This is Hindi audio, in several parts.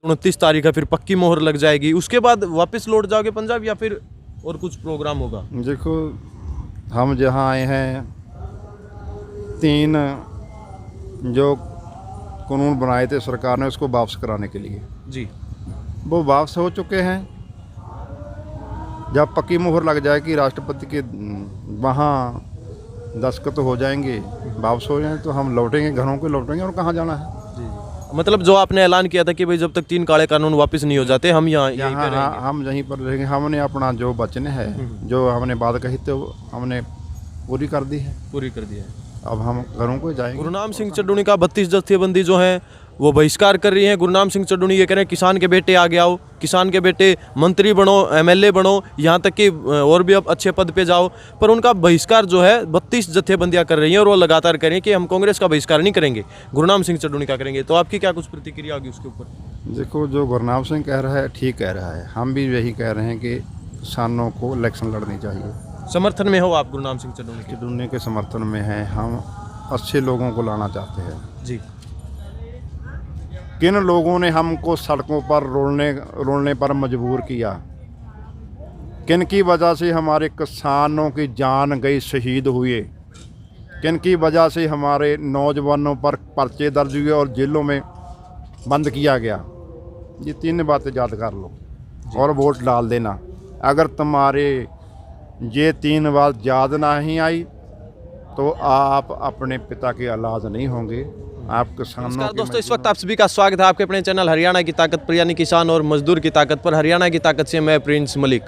29 तारीख है, फिर पक्की मोहर लग जाएगी, उसके बाद वापस लौट जाओगे पंजाब या फिर और कुछ प्रोग्राम होगा? देखो, हम जहाँ आए हैं 3 जो कानून बनाए थे सरकार ने उसको वापस कराने के लिए, जी वो वापस हो चुके हैं। जब पक्की मोहर लग जाएगी राष्ट्रपति के वहाँ दस्तखत हो जाएंगे, वापस हो जाएं, तो हम लौटेंगे, घरों को लौटेंगे। और कहाँ जाना है? जी, मतलब जो आपने ऐलान किया था कि भाई जब तक 3 काले कानून वापस नहीं हो जाते हम यहीं पे रहेंगे। हम यहीं पर रहेंगे। हमने अपना जो वचन है, जो हमने बात कही थी, वो हमने पूरी कर दी है। पूरी कर दिया है। अब हम घरों को जाएंगे। गुरनाम सिंह चड्ढूनी का 32 जत्थेबंदी जो है वो बहिष्कार कर रही है। गुरनाम सिंह चड्ढूनी ये कह रहे हैं किसान के बेटे आगे आओ, किसान के बेटे मंत्री बनो, एमएलए बनो, यहाँ तक कि और भी अब अच्छे पद पे जाओ। पर उनका बहिष्कार जो है 32 जत्थेबंदियाँ कर रही हैं और वो लगातार कह रही हैं कि हम कांग्रेस का बहिष्कार नहीं करेंगे, गुरनाम सिंह चड्ढूनी का करेंगे। तो आपकी क्या कुछ प्रतिक्रिया होगी उसके ऊपर? देखो, जो गुरनाम सिंह कह रहा है ठीक कह रहा है। हम भी यही कह रहे हैं कि किसानों को इलेक्शन लड़नी चाहिए। समर्थन में हो आप गुरनाम सिंह चड्ढूनी के? चड्ढूनी के समर्थन में हैं। हम अच्छे लोगों को लाना चाहते हैं। जी। किन लोगों ने हमको सड़कों पर रोलने पर मजबूर किया, किन की वजह से हमारे किसानों की जान गई, शहीद हुए, किन की वजह से हमारे नौजवानों पर पर्चे दर्ज हुए और जेलों में बंद किया गया। ये 3 बातें याद कर लो और वोट डाल देना। अगर तुम्हारे ये 3 बात याद नहीं आई तो आप अपने पिता के औलाद नहीं होंगे, आप किसानों के। नमस्कार दोस्तों, इस वक्त आप सभी का स्वागत है आपके अपने चैनल हरियाणा की ताकत पर, यानी किसान और मजदूर की ताकत पर। हरियाणा की ताकत से मैं प्रिंस मलिक।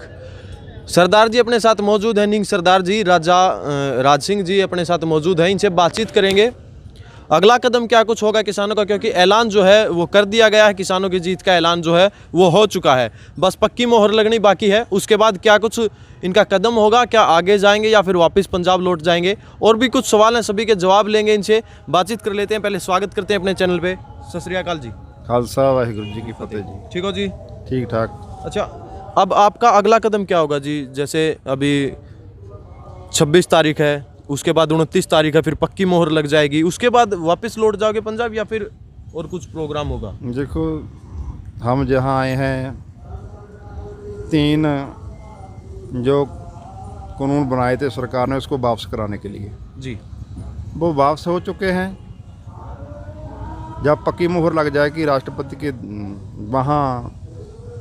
सरदार जी अपने साथ मौजूद हैं, निंग सरदार जी, राज सिंह जी अपने साथ मौजूद हैं। इनसे बातचीत करेंगे अगला कदम क्या कुछ होगा किसानों का, क्योंकि ऐलान जो है वो कर दिया गया है। किसानों की जीत का ऐलान जो है वो हो चुका है, बस पक्की मोहर लगनी बाकी है। उसके बाद क्या कुछ इनका कदम होगा, क्या आगे जाएंगे या फिर वापस पंजाब लौट जाएंगे, और भी कुछ सवाल हैं, सभी के जवाब लेंगे। इनसे बातचीत कर लेते हैं। पहले स्वागत करते हैं अपने चैनल पे। सत श्री अकाल जी। खालसा वाहिगुरू जी की फतेह जी। ठीक हो जी? ठीक ठाक। अच्छा, अब आपका अगला कदम क्या होगा जी? जैसे अभी 26 तारीख है, उसके बाद 29 तारीख है, फिर पक्की मोहर लग जाएगी, उसके बाद वापस लौट जाओगे पंजाब या फिर और कुछ प्रोग्राम होगा? देखो, हम जहाँ आए हैं 3 जो कानून बनाए थे सरकार ने उसको वापस कराने के लिए, जी वो वापस हो चुके हैं। जब पक्की मोहर लग जाएगी राष्ट्रपति के वहाँ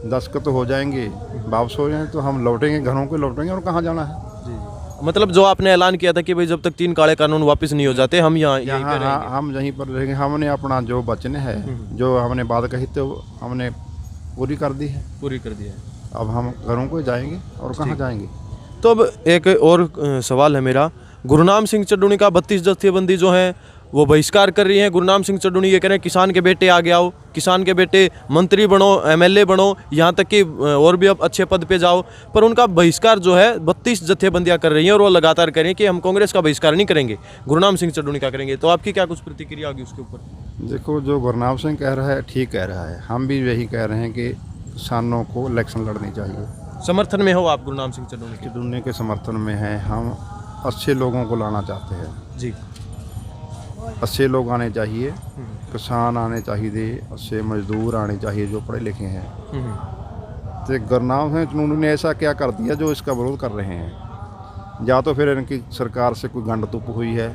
दस्तखत हो जाएंगे, वापस हो जाएं, तो हम लौटेंगे, घरों को लौटेंगे। और कहाँ जाना है? जी, मतलब जो आपने ऐलान किया था कि भाई जब तक 3 काले कानून वापस नहीं हो जाते हम यहीं पे रहेंगे। हम यहीं पर रहेंगे। हमने अपना जो वचन है, जो हमने बात कही थी, वो हमने पूरी कर दी है। पूरी कर दिया है। अब हम घरों को जाएंगे। और कहाँ जाएंगे? तो अब एक और सवाल है मेरा। गुरनाम सिंह चड्ढूनी का 32 जत्थेबंदी जो है वो बहिष्कार कर रही है। गुरनाम सिंह चड्ढूनी ये कह रहे हैं किसान के बेटे आगे आओ, किसान के बेटे मंत्री बनो, एमएलए बनो, यहाँ तक कि और भी अब अच्छे पद पे जाओ। पर उनका बहिष्कार जो है 32 जत्थेबंदियाँ कर रही हैं और वो लगातार कह रही हैं कि हम कांग्रेस का बहिष्कार नहीं करेंगे, गुरनाम सिंह चड्ढूनी का करेंगे। तो आपकी क्या कुछ प्रतिक्रिया होगी उसके ऊपर? देखो, जो गुरनाम सिंह कह रहा है ठीक कह रहा है। हम भी यही कह रहे हैं कि किसानों को इलेक्शन लड़नी चाहिए। समर्थन में हो आप गुरनाम सिंह चड्ढूनी के? चड्ढूनी के समर्थन में हैं। हम अच्छे लोगों को लाना चाहते हैं। जी। अच्छे लोग आने चाहिए, किसान आने चाहिए, अच्छे मजदूर आने चाहिए जो पढ़े लिखे हैं। तो गुरनाम सिंह चड्ढूनी ने ऐसा क्या कर दिया जो इसका विरोध कर रहे हैं? या तो फिर इनकी सरकार से कोई गंड तुप हुई है,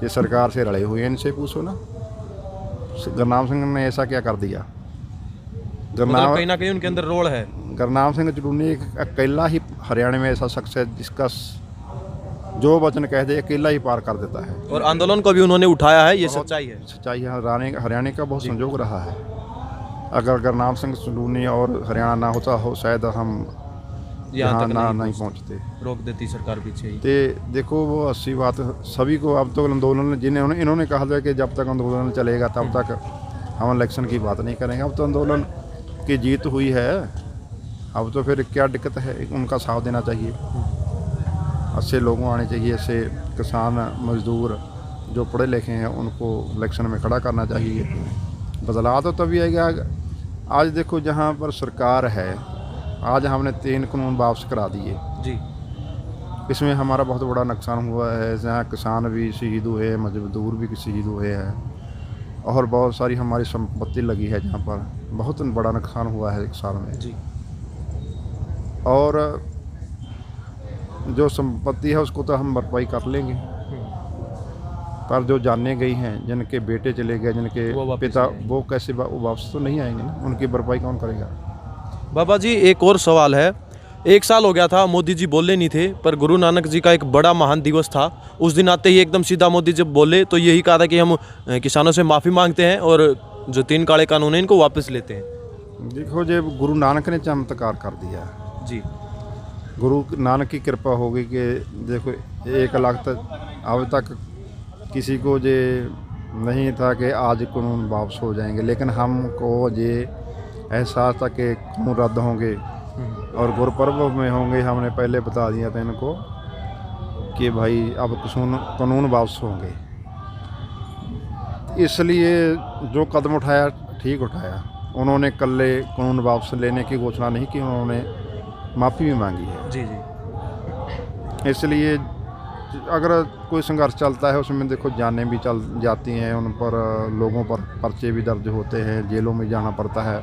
ये सरकार से रले हुए हैं, इनसे पूछो ना। गुरनाम सिंह ने ऐसा क्या कर दिया? मतलब कहीं ना कहीं उनके अंदर रोल है। गुरनाम सिंह चड्ढूनी एक अकेला ही हरियाणा में ऐसा शख्स है जिसका जो वचन कह दे अकेला ही पार कर देता है। और आंदोलन को भी उन्होंने उठाया है, ये सच्चाई है। सच्चाई है। हरियाणा का बहुत संजोग रहा है। अगर गुरनाम सिंह चड्ढूनी और हरियाणा ना होता हो शायद हम यहाँ नहीं पहुँचते, रोक देती सरकार पीछे ही। तो देखो, वो अच्छी बात सभी को। अब तो आंदोलन इन्होंने कहा था कि जब तक आंदोलन चलेगा तब तक हम इलेक्शन की बात नहीं करेंगे। अब तो आंदोलन की जीत हुई है, अब तो फिर क्या दिक्कत है? उनका साथ देना चाहिए। अच्छे लोगों आने चाहिए, ऐसे किसान मजदूर जो पढ़े लिखे हैं उनको इलेक्शन में खड़ा करना चाहिए। बदलाव तो तभी आएगा। आज देखो, जहाँ पर सरकार है, आज हमने 3 कानून वापस करा दिए जी। इसमें हमारा बहुत बड़ा नुकसान हुआ है। जहाँ किसान भी शहीद हुए, मजदूर भी शहीद हुए हैं। और बहुत सारी हमारी संपत्ति लगी है जहाँ पर बहुत बड़ा नुकसान हुआ है 1 साल में जी। और जो संपत्ति है उसको तो हम भरपाई कर लेंगे, पर जो जाने गई हैं, जिनके बेटे चले गए, जिनके वो वापस पिता, नहीं आएंगे। वो कैसे वो वापस तो नहीं आएंगे ना, उनकी भरपाई कौन करेगा। बाबा जी एक और सवाल है, 1 साल हो गया था, मोदी जी बोले नहीं थे, पर गुरु नानक जी का एक बड़ा महान दिवस था। उस दिन आते ही एकदम सीधा मोदी जब बोले तो यही कहा था कि हम किसानों से माफ़ी मांगते हैं और जो 3 काले कानून हैं इनको वापस लेते हैं। देखो, जो गुरु नानक ने चमत्कार कर दिया, जी गुरु नानक की कृपा हो गई कि देखो 1 लाख तक अब तक किसी को ये नहीं था कि आज कानून वापस हो जाएंगे, लेकिन हमको ये एहसास था कि कानून रद्द होंगे और गुरुपर्व में होंगे। हमने पहले बता दिया था इनको कि भाई अब कानून वापस होंगे, इसलिए जो कदम उठाया ठीक उठाया। उन्होंने कल्ले कानून वापस लेने की घोषणा नहीं की, उन्होंने माफ़ी भी मांगी है। जी जी। इसलिए अगर कोई संघर्ष चलता है उसमें देखो जानें भी चल जाती हैं, उन पर लोगों पर पर्चे भी दर्ज होते हैं, जेलों में जाना पड़ता है,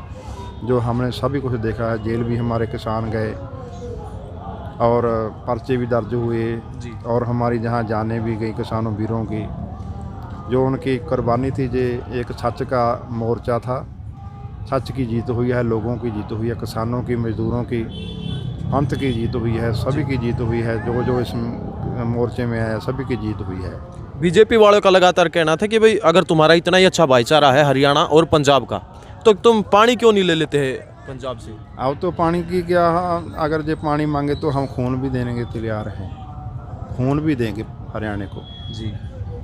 जो हमने सभी कुछ देखा है। जेल भी हमारे किसान गए और पर्चे भी दर्ज हुए जी। और हमारी जहाँ जाने भी गई किसानों वीरों की, जो उनकी कुर्बानी थी। ये एक सच का मोर्चा था, सच की जीत हुई है, लोगों की जीत हुई है, किसानों की, मजदूरों की, अंत की जीत हुई है, सभी की जीत हुई है। जो जो इस मोर्चे में है सभी की जीत हुई है। बीजेपी वालों का लगातार कहना था कि भाई अगर तुम्हारा इतना ही अच्छा भाईचारा है हरियाणा और पंजाब का, तो तुम पानी क्यों नहीं ले लेते हैं पंजाब से? अब तो पानी की क्या, अगर ये पानी मांगे तो हम खून भी देने के तैयार हैं, खून भी देंगे हरियाणा को। जी,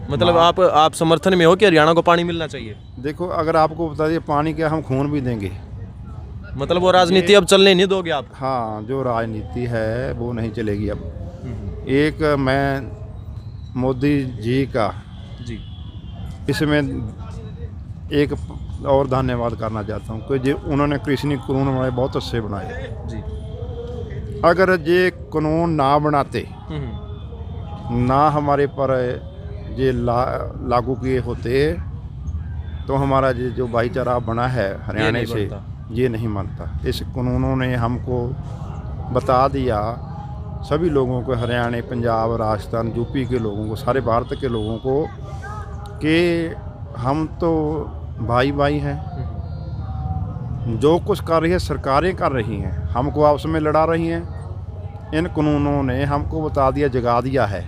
मतलब आप समर्थन में हो कि हरियाणा को पानी मिलना चाहिए? देखो, अगर आपको बता दिए पानी क्या, हम खून भी देंगे। मतलब वो राजनीति अब चलने नहीं दोगे आप? हाँ, जो राजनीति है वो नहीं चलेगी अब। एक मैं मोदी जी का जी इसमें एक और धन्यवाद करना चाहता हूँ कि जो उन्होंने कृषि कानून बनाए, बहुत अच्छे बनाए। जी। अगर ये कानून ना बनाते, ना हमारे पर ये लागू किए होते, तो हमारा ये जो भाईचारा बना है हरियाणा से, ये नहीं बनता। इस कानूनों ने हमको बता दिया, सभी लोगों को, हरियाणा, पंजाब, राजस्थान, यूपी के लोगों को, सारे भारत के लोगों को, कि हम तो भाई भाई हैं। जो कुछ कर रही है सरकारें कर रही हैं, हमको आपस में लड़ा रही हैं। इन कानूनों ने हमको बता दिया, जगा दिया है।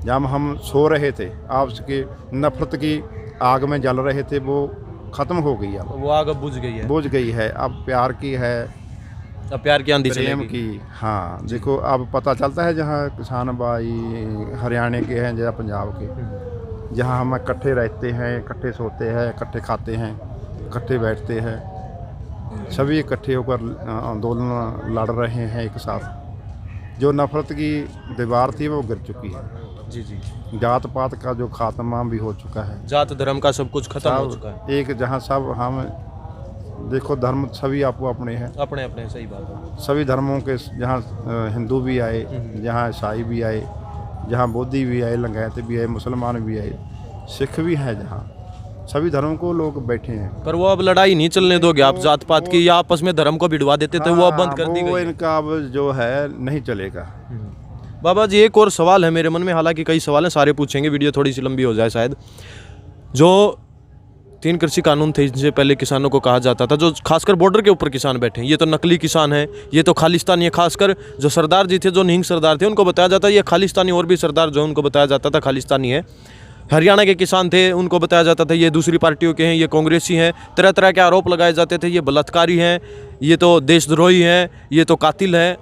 जब हम सो रहे थे, आपस की नफरत की आग में जल रहे थे, वो ख़त्म हो गई। अब वो आग अब बुझ गई है। बुझ गई है, अब प्यार की है, अब प्यार की आंधी प्रेम चलेगी। की। हाँ, देखो अब पता चलता है, जहाँ किसान भाई हरियाणा के हैं या पंजाब के, जहाँ हम इकट्ठे रहते हैं, इकट्ठे सोते हैं, इकट्ठे खाते हैं, इकट्ठे बैठते हैं, सभी इकट्ठे होकर आंदोलन लड़ रहे हैं एक साथ। जो नफरत की दीवार थी वो गिर चुकी है। जी जी। जात पात का जो खात्मा भी हो चुका है, जात धर्म का सब कुछ खत्म हो सब चुका है। एक, जहाँ सब हम देखो धर्म सभी आपको अपने हैं, अपने अपने, सही बात है। सभी धर्मों के, जहाँ हिंदू भी आए, जहाँ ईसाई भी आए, जहाँ बौद्धी भी आए, लिंगायत भी आए, मुसलमान भी आए, सिख भी हैं, जहाँ सभी धर्मों को लोग बैठे हैं। पर वो अब लड़ाई नहीं चलने दोगे आप जात पात की, या आपस में धर्म को भिड़वा देते थे, वो अब बंद कर दी वो गई है। इनका अब जो है नहीं चलेगा। बाबा जी एक और सवाल है मेरे मन में, हालांकि कई सवाल हैं, सारे पूछेंगे, वीडियो थोड़ी सी लंबी हो जाए शायद। जो 3 कृषि कानून थे, जिनसे पहले किसानों को कहा जाता था, जो खासकर बॉर्डर के ऊपर किसान बैठे हैं, ये तो नकली किसान हैं, ये तो खालिस्तानी है। खासकर जो सरदार जी थे, जो निहंग सरदार थे, उनको बताया जाता है ये खालिस्तानी, और भी सरदार जो उनको बताया जाता था खालिस्तानी है। हरियाणा के किसान थे, उनको बताया जाता था ये दूसरी पार्टियों के हैं, ये कांग्रेसी हैं। तरह तरह के आरोप लगाए जाते थे, ये बलात्कारी हैं, ये तो देशद्रोही हैं, ये तो कातिल हैं।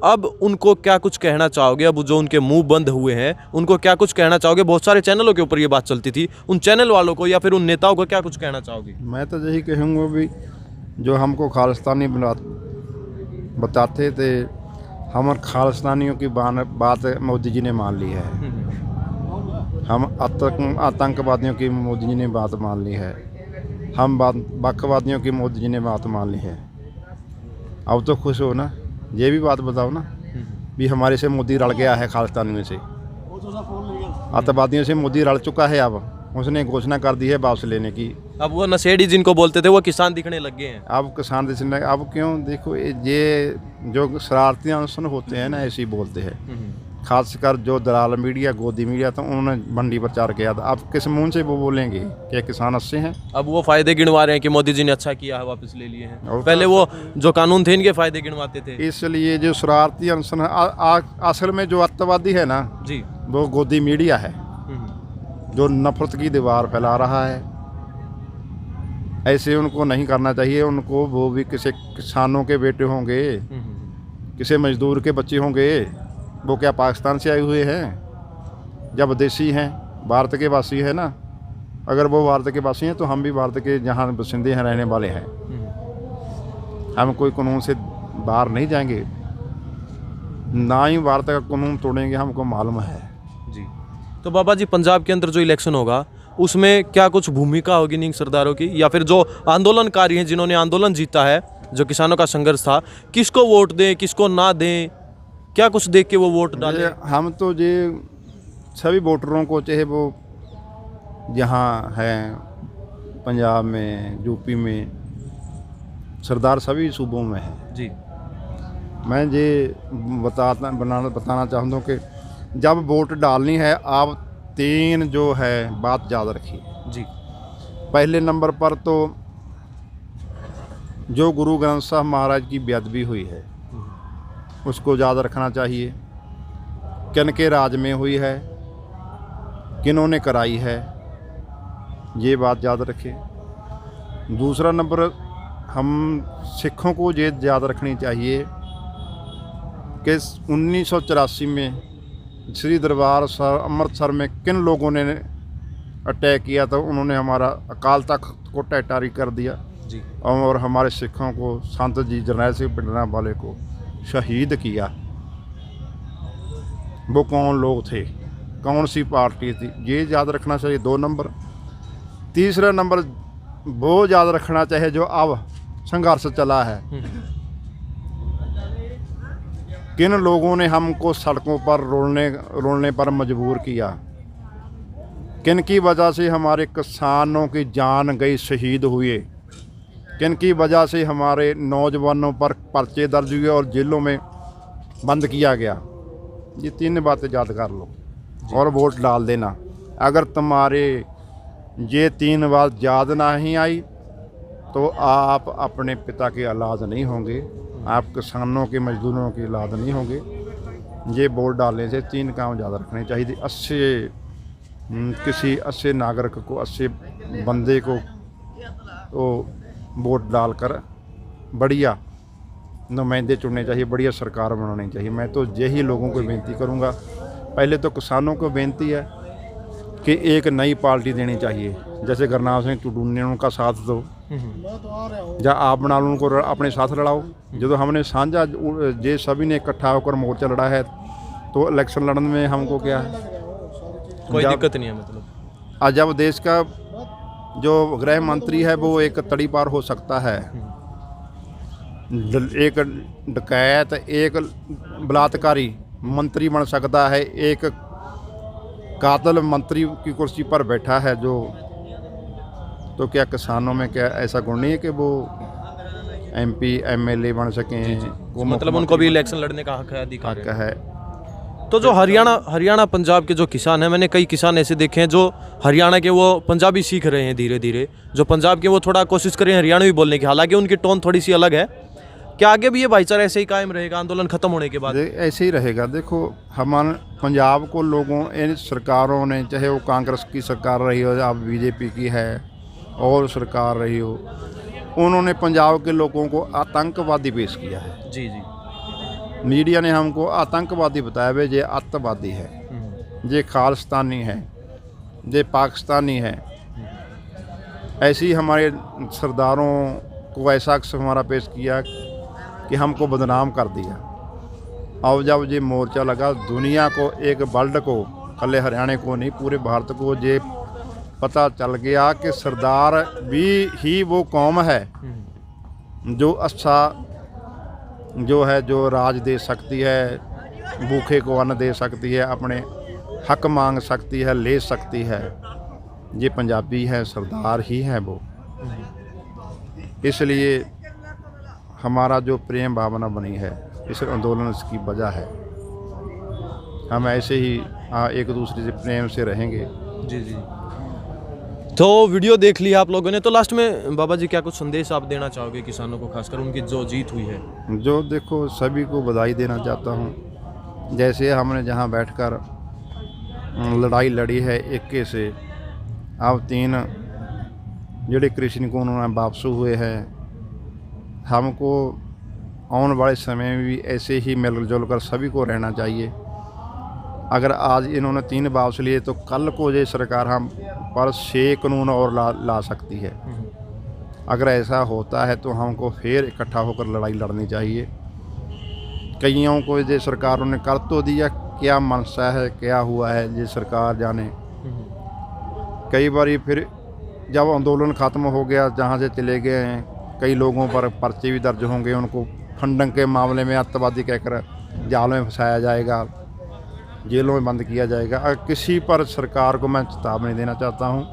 अब उनको क्या कुछ कहना चाहोगे? अब जो उनके मुंह बंद हुए हैं, उनको क्या कुछ कहना चाहोगे? बहुत सारे चैनलों के ऊपर ये बात चलती थी, उन चैनल वालों को या फिर उन नेताओं को क्या कुछ कहना चाहोगे? मैं तो यही कहूँगा भी, जो हमको खालिस्तानी बताते थे, हम खालिस्तानियों की बात मोदी जी ने मान ली है। हम आतंकवादियों की मोदी जी ने बात मान ली है। हम बकवादियों की मोदी जी ने बात मान ली है। अब तो खुश हो ना, ये भी बात बताओ ना भी हमारे से मोदी रल गया है, खालिस्तानियों से, आतंकवादियों से मोदी रल चुका है। अब उसने घोषणा कर दी है वापस लेने की। अब वो नशेड़ी जिनको बोलते थे वो किसान दिखने लग गए हैं। अब किसान देशने अब क्यों, देखो ये जो शरारती अनशन होते हैं ना ऐसे ही बोलते हैं, खासकर जो दलाल मीडिया गोदी मीडिया था उन्होंने मंडी प्रचार किया था। अब किस मुंह से वो बोलेंगे कि किसान अच्छे हैं? अब वो फायदे गिनवा रहे हैं कि मोदी जी ने अच्छा किया है वापस ले लिए हैं। और पहले वो जो कानून थे इनके फायदे गिनवाते थे। इसलिए जो शरारती अनशन असल में जो अत्यावादी है ना जी। वो गोदी मीडिया है जो नफरत की दीवार फैला रहा है। ऐसे उनको नहीं करना चाहिए। उनको वो भी किसी किसानों के बेटे होंगे, किसी मजदूर के बच्चे होंगे। वो क्या पाकिस्तान से आए हुए हैं? जब देसी हैं, भारत के वासी हैं ना। अगर वो भारत के वासी हैं तो हम भी भारत के जहाँ बसिंदे हैं, रहने वाले हैं। हम कोई कानून से बाहर नहीं जाएंगे, ना ही भारत का कानून तोड़ेंगे, हमको मालूम है। जी। तो बाबा जी, पंजाब के अंदर जो इलेक्शन होगा उसमें क्या कुछ भूमिका होगी नींग सरदारों की, या फिर जो आंदोलनकारी हैं जिन्होंने आंदोलन जीता है, जो किसानों का संघर्ष था, किसको वोट दें किसको ना दें, क्या कुछ देख के वो वोट डालें? हम तो ये सभी वोटरों को, चाहे वो यहाँ हैं पंजाब में, यूपी में, सरदार सभी सूबों में है जी। मैं ये बताना चाहता हूँ कि जब वोट डालनी है आप 3 जो है बात याद रखिए जी। पहले नंबर पर तो जो गुरु ग्रंथ साहब महाराज की बेअदबी हुई है उसको याद रखना चाहिए। किन के राज में हुई है, किन्होंने कराई है, ये बात याद रखें। दूसरा नंबर, हम सिखों को ये याद रखनी चाहिए कि 1984 में श्री दरबार अमृतसर में किन लोगों ने अटैक किया था। उन्होंने हमारा अकाल तख्त को टैटारी कर दिया जी। और हमारे सिखों को, संत जी जरनैल सिंह पिंडरा वाले को शहीद किया। वो कौन लोग थे, कौन सी पार्टी थी, ये याद रखना चाहिए। 2 नंबर। तीसरा नंबर वो याद रखना चाहिए जो अब संघर्ष चला है। किन लोगों ने हमको सड़कों पर रोलने पर मजबूर किया, किन की वजह से हमारे किसानों की जान गई, शहीद हुए, किन की वजह से हमारे नौजवानों पर पर्चे दर्ज हुए और जेलों में बंद किया गया। ये 3 बातें याद कर लो और वोट डाल देना। अगर तुम्हारे ये 3 बात याद नहीं आई तो आप अपने पिता के औलाद नहीं होंगे, आप किसानों के, मजदूरों की औलाद नहीं होंगे। ये वोट डालने से 3 काम याद रखने चाहिए। किसी अच्छे नागरिक को, अच्छे बंदे को तो वोट डालकर बढ़िया नुमाइंदे चुनने चाहिए, बढ़िया सरकार बनानी चाहिए। मैं तो यही लोगों को बेनती करूंगा। पहले तो किसानों को बेनती है कि एक नई पार्टी देनी चाहिए, जैसे गुरनाम सिंह टुडू ने उनका साथ दो, या आप बना लो उनको अपने साथ लड़ाओ। जो हमने साझा ये सभी ने इकट्ठा होकर मोर्चा लड़ा है तो इलेक्शन लड़ने में हमको क्या है, कोई दिक्कत नहीं है। मतलब आज जब देश का जो गृह मंत्री है वो एक तड़ी पार हो सकता है, एक डकैत, एक बलात्कारी मंत्री बन सकता है, एक कातिल मंत्री की कुर्सी पर बैठा है जो, तो क्या किसानों में क्या ऐसा गुण नहीं है कि वो MP MLA बन सकें? वो मतलब उनको भी इलेक्शन लड़ने का हक है, अधिकार हक है। तो जो हरियाणा पंजाब के जो किसान हैं, मैंने कई किसान ऐसे देखे हैं जो हरियाणा के वो पंजाबी सीख रहे हैं धीरे धीरे, जो पंजाब के वो थोड़ा कोशिश कर रहे हैं हरियाणवी बोलने की, हालांकि उनकी टोन थोड़ी सी अलग है। क्या आगे भी ये भाईचारा ऐसे ही कायम रहेगा आंदोलन खत्म होने के बाद? ऐसे ही रहेगा। देखो हमारे पंजाब को लोगों, इन सरकारों ने, चाहे वो कांग्रेस की सरकार रही हो या BJP की है और सरकार रही हो, उन्होंने पंजाब के लोगों को आतंकवादी पेश किया है। जी जी। मीडिया ने हमको आतंकवादी बताया वे, ये आतंकवादी है, ये खालिस्तानी है, ये पाकिस्तानी है। ऐसे ही हमारे सरदारों को ऐसा अक्स हमारा पेश किया कि हमको बदनाम कर दिया। अब जब ये मोर्चा लगा, दुनिया को, एक वर्ल्ड को, कल हरियाणा को नहीं पूरे भारत को ये पता चल गया कि सरदार भी ही वो कौम है जो अच्छा जो है, जो राज दे सकती है, भूखे को अन्न दे सकती है, अपने हक मांग सकती है, ले सकती है। ये पंजाबी है, सरदार ही है वो। इसलिए हमारा जो प्रेम भावना बनी है इस आंदोलन की वजह है। हम ऐसे ही एक दूसरे से प्रेम से रहेंगे। जी जी। तो वीडियो देख लिया आप लोगों ने, तो लास्ट में बाबा जी क्या कुछ संदेश आप देना चाहोगे किसानों को, खासकर उनकी जो जीत हुई है? जो देखो सभी को बधाई देना चाहता हूँ। जैसे हमने जहाँ बैठकर लड़ाई लड़ी है 21 से, अब 3 जोड़े कृषि कानून वापस हुए हैं। हमको आने वाले समय में भी ऐसे ही मिलजुल कर सभी को रहना चाहिए। अगर आज इन्होंने 3 वापस लिए तो कल को ये सरकार हम पर 6 कानून और ला सकती है। अगर ऐसा होता है तो हमको फिर इकट्ठा होकर लड़ाई लड़नी चाहिए। कईयों को ये सरकारों ने कर तो दिया, क्या मनसा है क्या हुआ है ये सरकार जाने। कई बार फिर जब आंदोलन ख़त्म हो गया, जहाँ से चले गए हैं, कई लोगों पर पर्चे भी दर्ज होंगे। उनको फंडिंग के मामले में आतंकवादी कहकर जाल में फंसाया जाएगा, जेलों में बंद किया जाएगा। अगर किसी पर सरकार को मैं चेतावनी देना चाहता हूँ,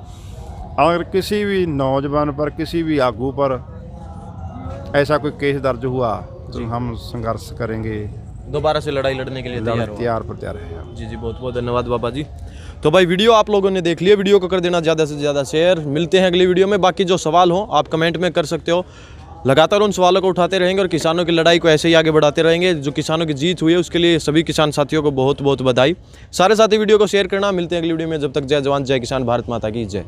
अगर किसी भी नौजवान पर, किसी भी आगू पर ऐसा कोई केस दर्ज हुआ तो हम संघर्ष करेंगे, दोबारा से लड़ाई लड़ने के लिए तैयार है। जी जी, बहुत बहुत धन्यवाद बाबा जी। तो भाई वीडियो आप लोगों ने देख लिया, वीडियो को कर देना ज़्यादा से ज़्यादा शेयर। मिलते हैं अगली वीडियो में। बाकी जो सवाल हो आप कमेंट में कर सकते हो, लगातार उन सवालों को उठाते रहेंगे और किसानों की लड़ाई को ऐसे ही आगे बढ़ाते रहेंगे। जो किसानों की जीत हुई है उसके लिए सभी किसान साथियों को बहुत बहुत बधाई। सारे साथी वीडियो को शेयर करना। मिलते हैं अगली वीडियो में, जब तक जय जवान जय किसान, भारत माता की जय।